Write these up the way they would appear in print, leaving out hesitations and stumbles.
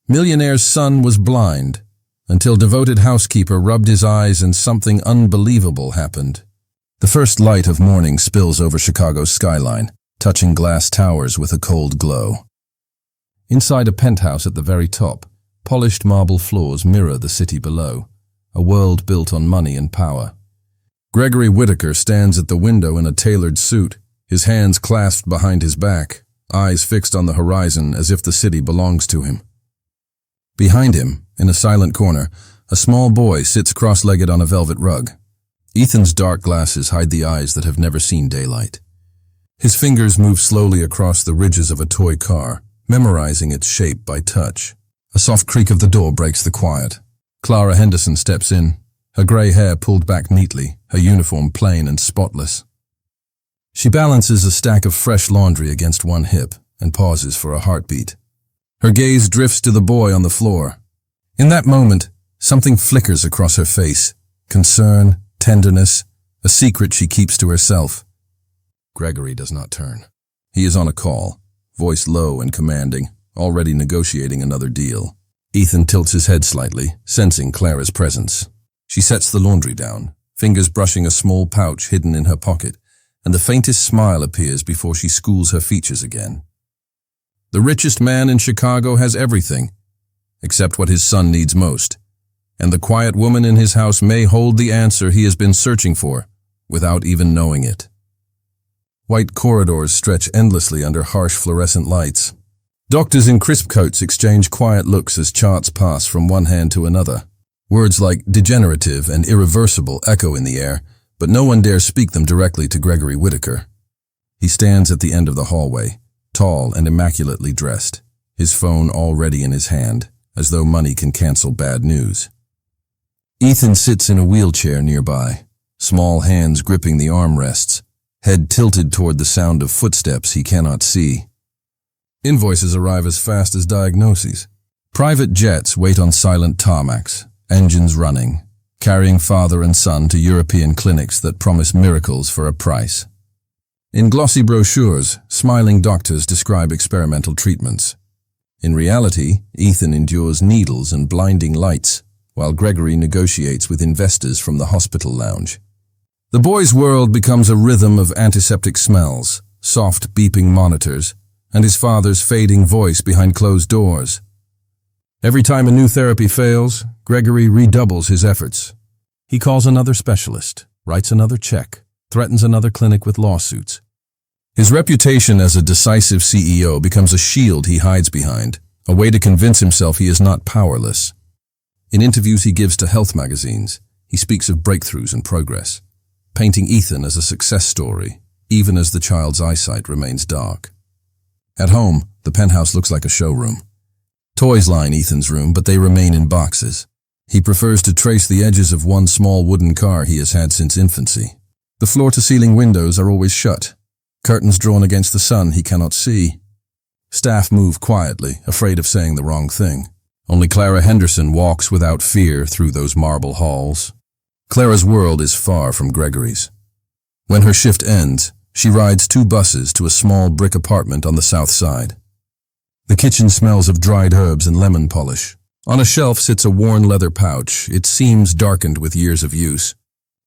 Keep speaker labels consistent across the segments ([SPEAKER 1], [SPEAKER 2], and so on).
[SPEAKER 1] Millionaire's son was blind, until devoted housekeeper rubbed his eyes and something unbelievable happened. The first light of morning spills over Chicago's skyline, touching glass towers with a cold glow. Inside a penthouse at the very top, polished marble floors mirror the city below, a world built on money and power. Gregory Whitaker stands at the window in a tailored suit, his hands clasped behind his back, eyes fixed on the horizon as if the city belongs to him. Behind him, in a silent corner, a small boy sits cross-legged on a velvet rug. Ethan's dark glasses hide the eyes that have never seen daylight. His fingers move slowly across the ridges of a toy car, memorizing its shape by touch. A soft creak of the door breaks the quiet. Clara Henderson steps in, her gray hair pulled back neatly, her uniform plain and spotless. She balances a stack of fresh laundry against one hip and pauses for a heartbeat. Her gaze drifts to the boy on the floor. In that moment, something flickers across her face. Concern, tenderness, a secret she keeps to herself. Gregory does not turn. He is on a call, voice low and commanding, already negotiating another deal. Ethan tilts his head slightly, sensing Clara's presence. She sets the laundry down, fingers brushing a small pouch hidden in her pocket, and the faintest smile appears before she schools her features again. The richest man in Chicago has everything, except what his son needs most, and the quiet woman in his house may hold the answer he has been searching for, without even knowing it. White corridors stretch endlessly under harsh fluorescent lights. Doctors in crisp coats exchange quiet looks as charts pass from one hand to another. Words like degenerative and irreversible echo in the air, but no one dares speak them directly to Gregory Whitaker. He stands at the end of the hallway, tall and immaculately dressed, his phone already in his hand, as though money can cancel bad news. Ethan sits in a wheelchair nearby, small hands gripping the armrests, head tilted toward the sound of footsteps he cannot see. Invoices arrive as fast as diagnoses. Private jets wait on silent tarmacs, engines running, carrying father and son to European clinics that promise miracles for a price. In glossy brochures, smiling doctors describe experimental treatments. In reality, Ethan endures needles and blinding lights, while Gregory negotiates with investors from the hospital lounge. The boy's world becomes a rhythm of antiseptic smells, soft beeping monitors, and his father's fading voice behind closed doors. Every time a new therapy fails, Gregory redoubles his efforts. He calls another specialist, writes another check, threatens another clinic with lawsuits. His reputation as a decisive CEO becomes a shield he hides behind, a way to convince himself he is not powerless. In interviews he gives to health magazines, he speaks of breakthroughs and progress, painting Ethan as a success story, even as the child's eyesight remains dark. At home, the penthouse looks like a showroom. Toys line Ethan's room, but they remain in boxes. He prefers to trace the edges of one small wooden car he has had since infancy. The floor-to-ceiling windows are always shut, curtains drawn against the sun he cannot see. Staff move quietly, afraid of saying the wrong thing. Only Clara Henderson walks without fear through those marble halls. Clara's world is far from Gregory's. When her shift ends, she rides 2 buses to a small brick apartment on the south side. The kitchen smells of dried herbs and lemon polish. On a shelf sits a worn leather pouch, its seams darkened with years of use.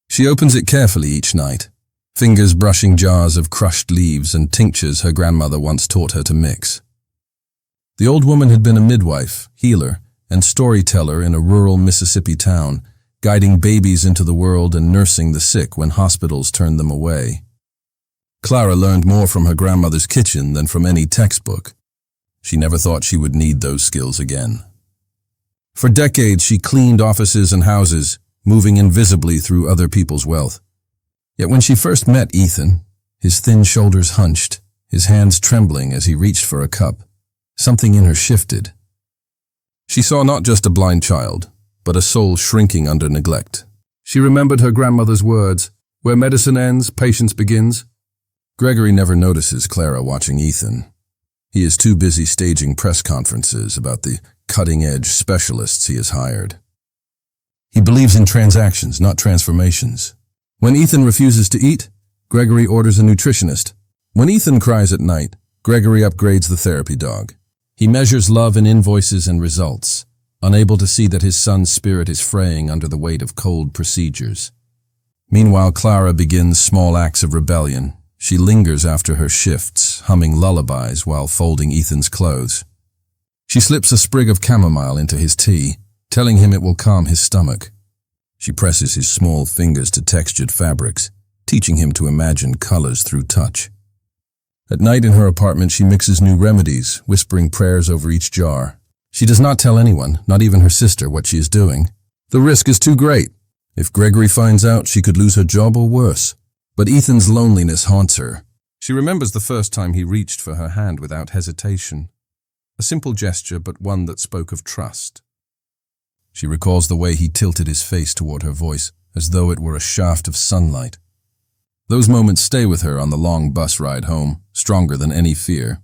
[SPEAKER 1] She opens it carefully each night, fingers brushing jars of crushed leaves and tinctures her grandmother once taught her to mix. The old woman had been a midwife, healer, and storyteller in a rural Mississippi town, guiding babies into the world and nursing the sick when hospitals turned them away. Clara learned more from her grandmother's kitchen than from any textbook. She never thought she would need those skills again. For decades, she cleaned offices and houses, moving invisibly through other people's wealth. Yet when she first met Ethan, his thin shoulders hunched, his hands trembling as he reached for a cup, something in her shifted. She saw not just a blind child, but a soul shrinking under neglect. She remembered her grandmother's words, "Where medicine ends, patience begins." Gregory never notices Clara watching Ethan. He is too busy staging press conferences about the cutting-edge specialists he has hired. He believes in transactions, not transformations. When Ethan refuses to eat, Gregory orders a nutritionist. When Ethan cries at night, Gregory upgrades the therapy dog. He measures love in invoices and results, unable to see that his son's spirit is fraying under the weight of cold procedures. Meanwhile, Clara begins small acts of rebellion. She lingers after her shifts, humming lullabies while folding Ethan's clothes. She slips a sprig of chamomile into his tea, telling him it will calm his stomach. She presses his small fingers to textured fabrics, teaching him to imagine colors through touch. At night in her apartment, she mixes new remedies, whispering prayers over each jar. She does not tell anyone, not even her sister, what she is doing. The risk is too great. If Gregory finds out, she could lose her job or worse. But Ethan's loneliness haunts her. She remembers the first time he reached for her hand without hesitation. A simple gesture, but one that spoke of trust. She recalls the way he tilted his face toward her voice, as though it were a shaft of sunlight. Those moments stay with her on the long bus ride home, stronger than any fear.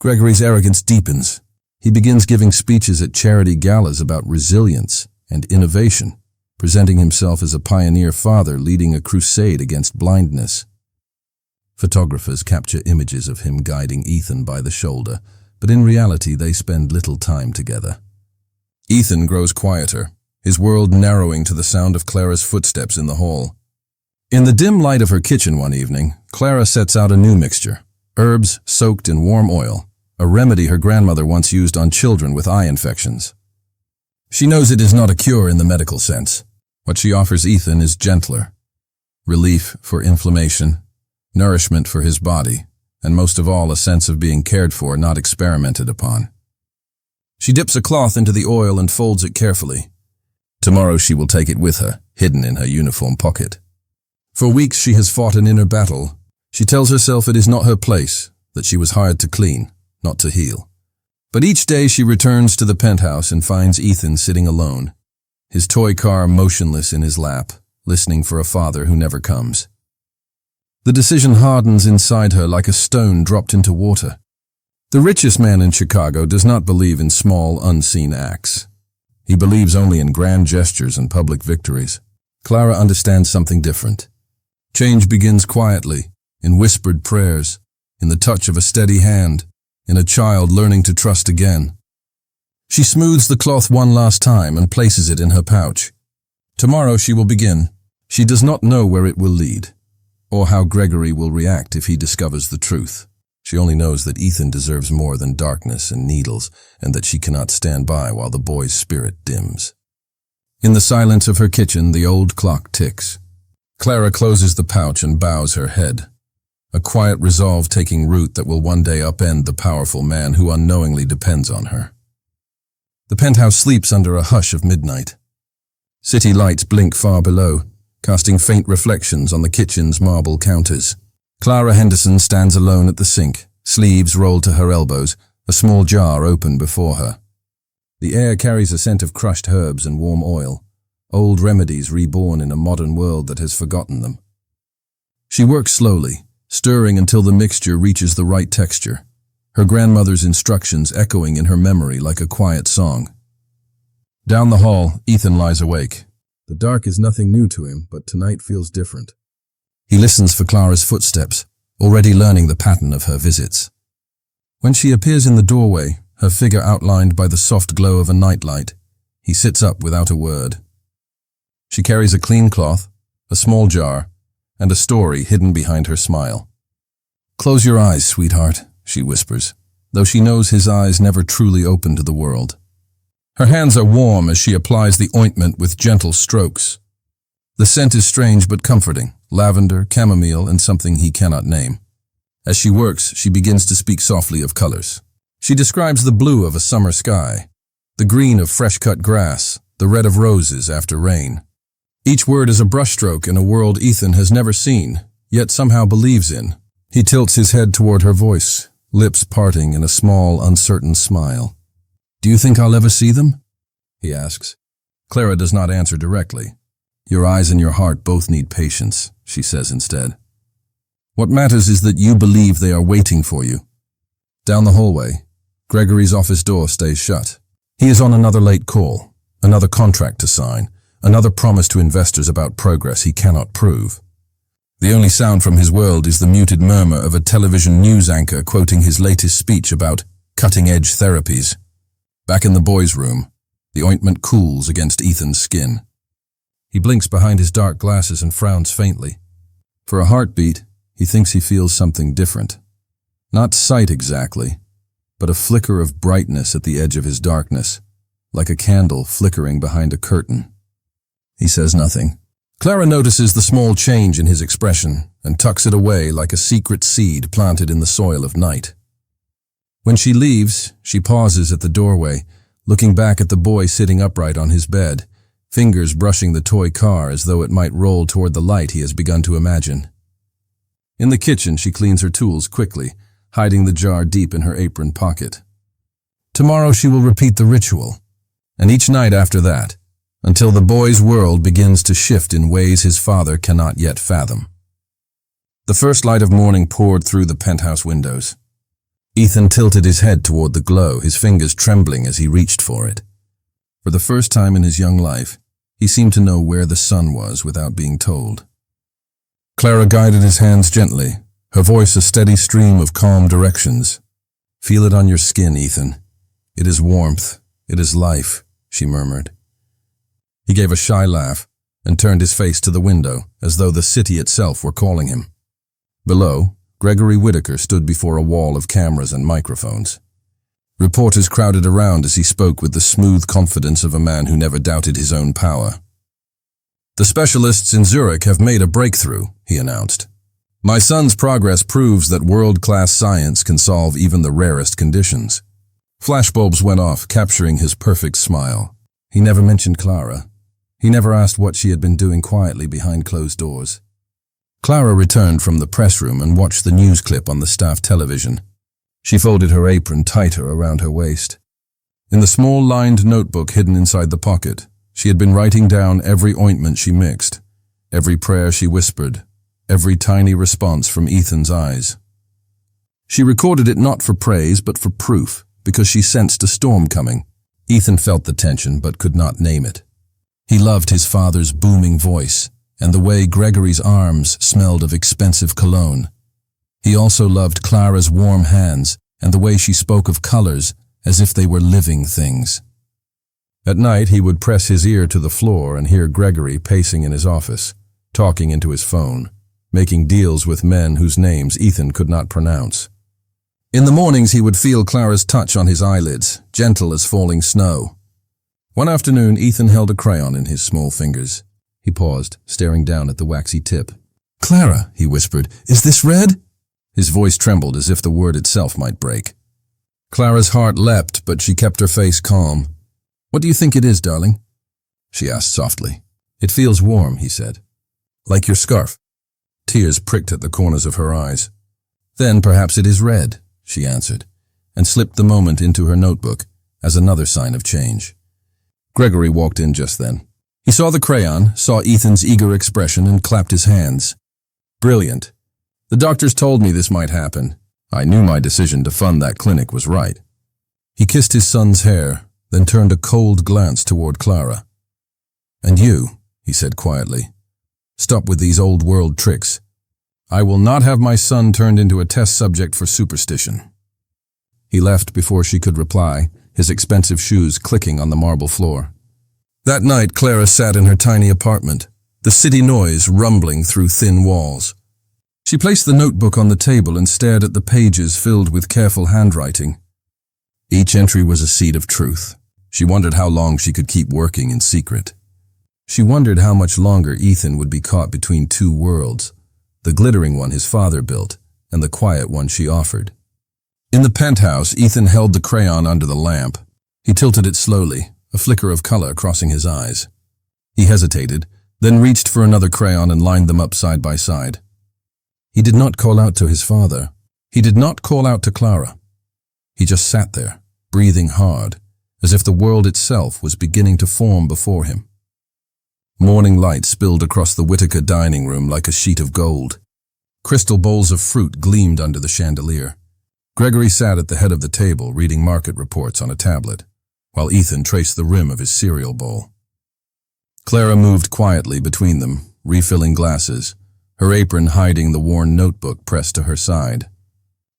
[SPEAKER 1] Gregory's arrogance deepens. He begins giving speeches at charity galas about resilience and innovation, presenting himself as a pioneer father leading a crusade against blindness. Photographers capture images of him guiding Ethan by the shoulder, but in reality they spend little time together. Ethan grows quieter, his world narrowing to the sound of Clara's footsteps in the hall. In the dim light of her kitchen one evening, Clara sets out a new mixture, herbs soaked in warm oil, a remedy her grandmother once used on children with eye infections. She knows it is not a cure in the medical sense. What she offers Ethan is gentler. Relief for inflammation, nourishment for his body, and most of all a sense of being cared for, not experimented upon. She dips a cloth into the oil and folds it carefully. Tomorrow she will take it with her, hidden in her uniform pocket. For weeks she has fought an inner battle. She tells herself it is not her place, that she was hired to clean, not to heal. But each day she returns to the penthouse and finds Ethan sitting alone, his toy car motionless in his lap, listening for a father who never comes. The decision hardens inside her like a stone dropped into water. The richest man in Chicago does not believe in small, unseen acts. He believes only in grand gestures and public victories. Clara understands something different. Change begins quietly, in whispered prayers, in the touch of a steady hand, in a child learning to trust again. She smooths the cloth one last time and places it in her pouch. Tomorrow she will begin. She does not know where it will lead, or how Gregory will react if he discovers the truth. She only knows that Ethan deserves more than darkness and needles, and that she cannot stand by while the boy's spirit dims. In the silence of her kitchen, the old clock ticks. Clara closes the pouch and bows her head, a quiet resolve taking root that will one day upend the powerful man who unknowingly depends on her. The penthouse sleeps under a hush of midnight. City lights blink far below, casting faint reflections on the kitchen's marble counters. Clara Henderson stands alone at the sink, sleeves rolled to her elbows, a small jar open before her. The air carries a scent of crushed herbs and warm oil, old remedies reborn in a modern world that has forgotten them. She works slowly, stirring until the mixture reaches the right texture, her grandmother's instructions echoing in her memory like a quiet song. Down the hall, Ethan lies awake. The dark is nothing new to him, but tonight feels different. He listens for Clara's footsteps, already learning the pattern of her visits. When she appears in the doorway, her figure outlined by the soft glow of a nightlight, he sits up without a word. She carries a clean cloth, a small jar, and a story hidden behind her smile. "Close your eyes, sweetheart," she whispers, though she knows his eyes never truly open to the world. Her hands are warm as she applies the ointment with gentle strokes. The scent is strange but comforting, lavender, chamomile, and something he cannot name. As she works, she begins to speak softly of colors. She describes the blue of a summer sky, the green of fresh-cut grass, the red of roses after rain. Each word is a brushstroke in a world Ethan has never seen, yet somehow believes in. He tilts his head toward her voice, lips parting in a small, uncertain smile. "Do you think I'll ever see them?" he asks. Clara does not answer directly. "Your eyes and your heart both need patience," she says instead. "What matters is that you believe they are waiting for you." Down the hallway, Gregory's office door stays shut. He is on another late call, another contract to sign, another promise to investors about progress he cannot prove. The only sound from his world is the muted murmur of a television news anchor quoting his latest speech about cutting-edge therapies. Back in the boys' room, the ointment cools against Ethan's skin. He blinks behind his dark glasses and frowns faintly. For a heartbeat, he thinks he feels something different. Not sight exactly, but a flicker of brightness at the edge of his darkness, like a candle flickering behind a curtain. He says nothing. Clara notices the small change in his expression and tucks it away like a secret seed planted in the soil of night. When she leaves, she pauses at the doorway, looking back at the boy sitting upright on his bed, fingers brushing the toy car as though it might roll toward the light he has begun to imagine. In the kitchen, she cleans her tools quickly, hiding the jar deep in her apron pocket. Tomorrow she will repeat the ritual, and each night after that, until the boy's world begins to shift in ways his father cannot yet fathom. The first light of morning poured through the penthouse windows. Ethan tilted his head toward the glow, his fingers trembling as he reached for it. For the first time in his young life, he seemed to know where the sun was without being told. Clara guided his hands gently, her voice a steady stream of calm directions. "Feel it on your skin, Ethan. It is warmth. It is life," she murmured. He gave a shy laugh and turned his face to the window, as though the city itself were calling him. Below, Gregory Whitaker stood before a wall of cameras and microphones. Reporters crowded around as he spoke with the smooth confidence of a man who never doubted his own power. "The specialists in Zurich have made a breakthrough," he announced. "My son's progress proves that world-class science can solve even the rarest conditions." Flashbulbs went off, capturing his perfect smile. He never mentioned Clara. He never asked what she had been doing quietly behind closed doors. Clara returned from the press room and watched the news clip on the staff television. She folded her apron tighter around her waist. In the small lined notebook hidden inside the pocket, she had been writing down every ointment she mixed, every prayer she whispered, every tiny response from Ethan's eyes. She recorded it not for praise but for proof, because she sensed a storm coming. Ethan felt the tension but could not name it. He loved his father's booming voice and the way Gregory's arms smelled of expensive cologne. He also loved Clara's warm hands and the way she spoke of colors as if they were living things. At night, he would press his ear to the floor and hear Gregory pacing in his office, talking into his phone, making deals with men whose names Ethan could not pronounce. In the mornings, he would feel Clara's touch on his eyelids, gentle as falling snow. One afternoon, Ethan held a crayon in his small fingers. He paused, staring down at the waxy tip. "Clara," he whispered, "is this red?" His voice trembled as if the word itself might break. Clara's heart leapt, but she kept her face calm. "What do you think it is, darling?" she asked softly. "It feels warm," he said. "Like your scarf." Tears pricked at the corners of her eyes. "Then perhaps it is red," she answered, and slipped the moment into her notebook as another sign of change. Gregory walked in just then. He saw the crayon, saw Ethan's eager expression, and clapped his hands. "Brilliant. The doctors told me this might happen. I knew my decision to fund that clinic was right." He kissed his son's hair, then turned a cold glance toward Clara. "And you," he said quietly, "stop with these old-world tricks. I will not have my son turned into a test subject for superstition." He left before she could reply, his expensive shoes clicking on the marble floor. That night, Clara sat in her tiny apartment, the city noise rumbling through thin walls. She placed the notebook on the table and stared at the pages filled with careful handwriting. Each entry was a seed of truth. She wondered how long she could keep working in secret. She wondered how much longer Ethan would be caught between two worlds, the glittering one his father built and the quiet one she offered. In the penthouse, Ethan held the crayon under the lamp. He tilted it slowly, a flicker of color crossing his eyes. He hesitated, then reached for another crayon and lined them up side by side. He did not call out to his father. He did not call out to Clara. He just sat there, breathing hard, as if the world itself was beginning to form before him. Morning light spilled across the Whitaker dining room like a sheet of gold. Crystal bowls of fruit gleamed under the chandelier. Gregory sat at the head of the table reading market reports on a tablet, while Ethan traced the rim of his cereal bowl. Clara moved quietly between them, refilling glasses, her apron hiding the worn notebook pressed to her side.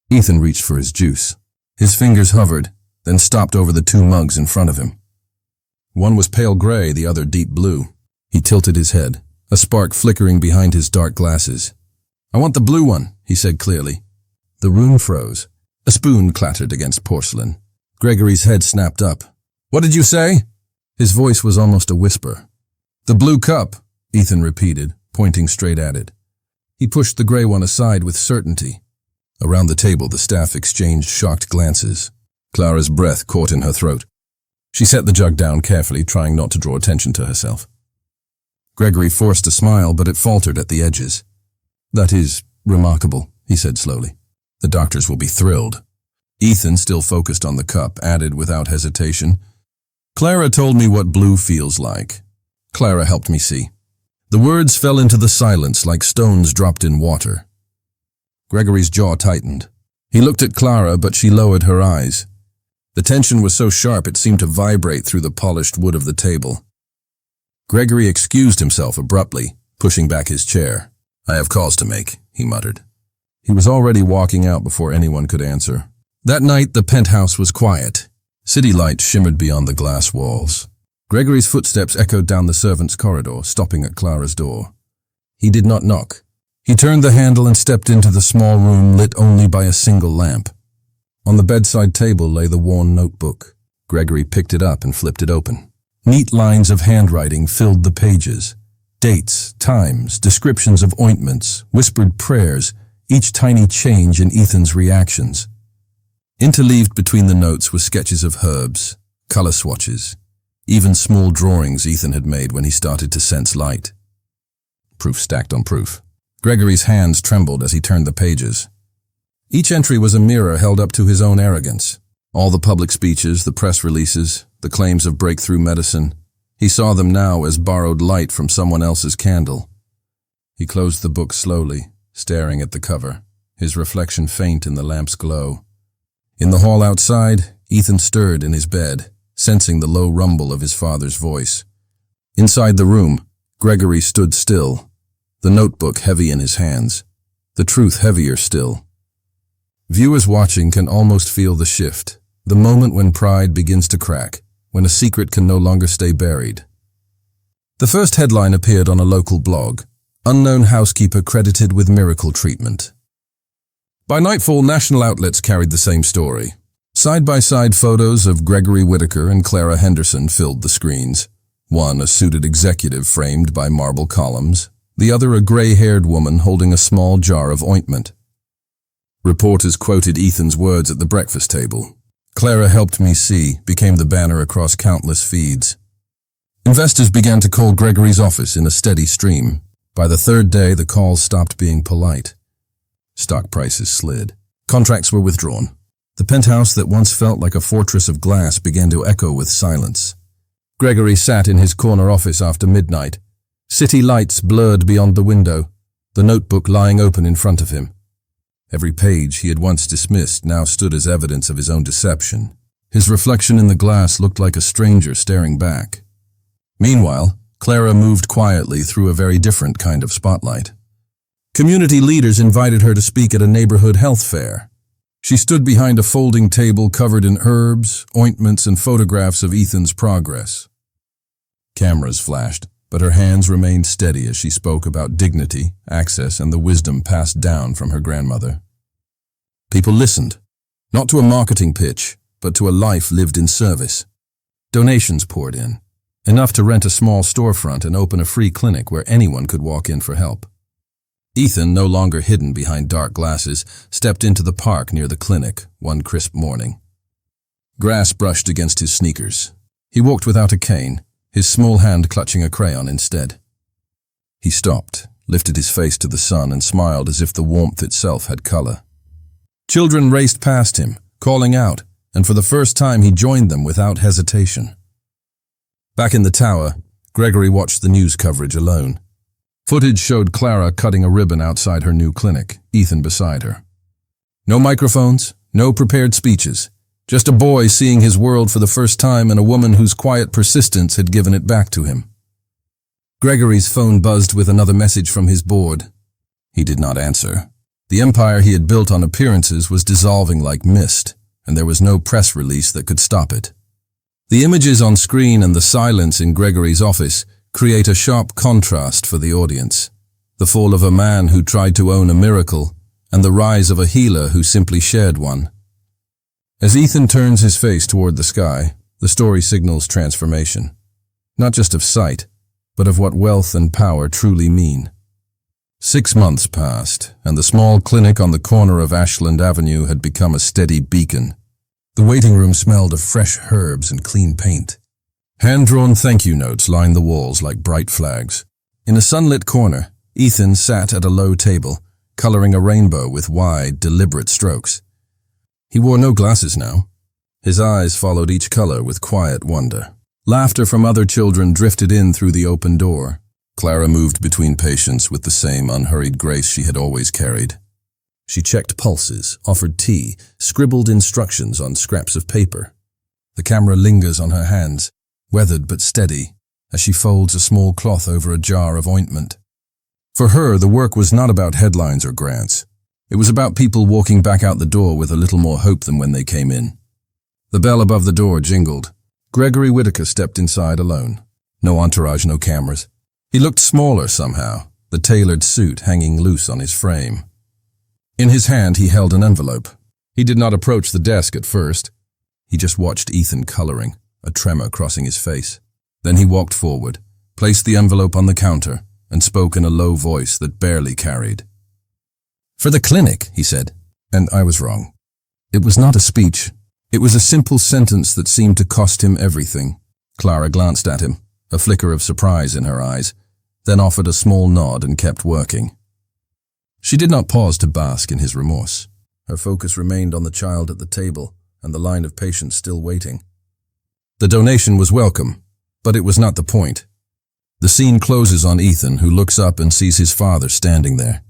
[SPEAKER 1] Ethan reached for his juice. His fingers hovered, then stopped over the two mugs in front of him. One was pale gray, the other deep blue. He tilted his head, a spark flickering behind his dark glasses. "I want the blue one," he said clearly. The room froze. A spoon clattered against porcelain. Gregory's head snapped up. "What did you say?" His voice was almost a whisper. "The blue cup," Ethan repeated, pointing straight at it. He pushed the gray one aside with certainty. Around the table, the staff exchanged shocked glances. Clara's breath caught in her throat. She set the jug down carefully, trying not to draw attention to herself. Gregory forced a smile, but it faltered at the edges. "That is remarkable," he said slowly. "The doctors will be thrilled." Ethan, still focused on the cup, added without hesitation, "Clara told me what blue feels like. Clara helped me see." The words fell into the silence like stones dropped in water. Gregory's jaw tightened. He looked at Clara, but she lowered her eyes. The tension was so sharp it seemed to vibrate through the polished wood of the table. Gregory excused himself abruptly, pushing back his chair. "I have calls to make," he muttered. He was already walking out before anyone could answer. That night, the penthouse was quiet. City lights shimmered beyond the glass walls. Gregory's footsteps echoed down the servants' corridor, stopping at Clara's door. He did not knock. He turned the handle and stepped into the small room lit only by a single lamp. On the bedside table lay the worn notebook. Gregory picked it up and flipped it open. Neat lines of handwriting filled the pages. Dates, times, descriptions of ointments, whispered prayers, each tiny change in Ethan's reactions. Interleaved between the notes were sketches of herbs, color swatches, even small drawings Ethan had made when he started to sense light. Proof stacked on proof. Gregory's hands trembled as he turned the pages. Each entry was a mirror held up to his own arrogance. All the public speeches, the press releases, the claims of breakthrough medicine, he saw them now as borrowed light from someone else's candle. He closed the book slowly, staring at the cover, his reflection faint in the lamp's glow. In the hall outside, Ethan stirred in his bed, sensing the low rumble of his father's voice. Inside the room, Gregory stood still, the notebook heavy in his hands, the truth heavier still. Viewers watching can almost feel the shift, the moment when pride begins to crack, when a secret can no longer stay buried. The first headline appeared on a local blog, "Unknown housekeeper credited with miracle treatment." By nightfall, national outlets carried the same story. Side-by-side photos of Gregory Whitaker and Clara Henderson filled the screens. One a suited executive framed by marble columns, the other a gray-haired woman holding a small jar of ointment. Reporters quoted Ethan's words at the breakfast table. "Clara helped me see" became the banner across countless feeds. Investors began to call Gregory's office in a steady stream. By the third day, the calls stopped being polite. Stock prices slid. Contracts were withdrawn. The penthouse that once felt like a fortress of glass began to echo with silence. Gregory sat in his corner office after midnight. City lights blurred beyond the window, the notebook lying open in front of him. Every page he had once dismissed now stood as evidence of his own deception. His reflection in the glass looked like a stranger staring back. Meanwhile, Clara moved quietly through a very different kind of spotlight. Community leaders invited her to speak at a neighborhood health fair. She stood behind a folding table covered in herbs, ointments, and photographs of Ethan's progress. Cameras flashed, but her hands remained steady as she spoke about dignity, access, and the wisdom passed down from her grandmother. People listened, not to a marketing pitch, but to a life lived in service. Donations poured in, enough to rent a small storefront and open a free clinic where anyone could walk in for help. Ethan, no longer hidden behind dark glasses, stepped into the park near the clinic one crisp morning. Grass brushed against his sneakers. He walked without a cane, his small hand clutching a crayon instead. He stopped, lifted his face to the sun, and smiled as if the warmth itself had color. Children raced past him, calling out, and for the first time he joined them without hesitation. Back in the tower, Gregory watched the news coverage alone. Footage showed Clara cutting a ribbon outside her new clinic, Ethan beside her. No microphones, no prepared speeches. Just a boy seeing his world for the first time and a woman whose quiet persistence had given it back to him. Gregory's phone buzzed with another message from his board. He did not answer. The empire he had built on appearances was dissolving like mist, and there was no press release that could stop it. The images on screen and the silence in Gregory's office create a sharp contrast for the audience. The fall of a man who tried to own a miracle, and the rise of a healer who simply shared one. As Ethan turns his face toward the sky, the story signals transformation. Not just of sight, but of what wealth and power truly mean. 6 months passed, and the small clinic on the corner of Ashland Avenue had become a steady beacon. The waiting room smelled of fresh herbs and clean paint. Hand-drawn thank you notes lined the walls like bright flags. In a sunlit corner, Ethan sat at a low table, coloring a rainbow with wide, deliberate strokes. He wore no glasses now. His eyes followed each color with quiet wonder. Laughter from other children drifted in through the open door. Clara moved between patients with the same unhurried grace she had always carried. She checked pulses, offered tea, scribbled instructions on scraps of paper. The camera lingers on her hands, weathered but steady, as she folds a small cloth over a jar of ointment. For her, the work was not about headlines or grants. It was about people walking back out the door with a little more hope than when they came in. The bell above the door jingled. Gregory Whitaker stepped inside alone. No entourage, no cameras. He looked smaller somehow, the tailored suit hanging loose on his frame. In his hand, he held an envelope. He did not approach the desk at first. He just watched Ethan coloring, a tremor crossing his face. Then he walked forward, placed the envelope on the counter, and spoke in a low voice that barely carried. "For the clinic," he said, and I was wrong. It was not a speech. It was a simple sentence that seemed to cost him everything. Clara glanced at him, a flicker of surprise in her eyes, then offered a small nod and kept working. She did not pause to bask in his remorse. Her focus remained on the child at the table and the line of patients still waiting. The donation was welcome, but it was not the point. The scene closes on Ethan, who looks up and sees his father standing there.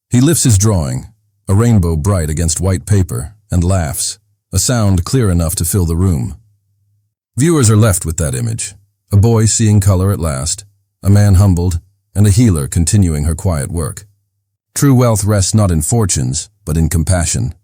[SPEAKER 1] He lifts his drawing, a rainbow bright against white paper, and laughs, a sound clear enough to fill the room. Viewers are left with that image, a boy seeing color at last, a man humbled, and a healer continuing her quiet work. True wealth rests not in fortunes, but in compassion.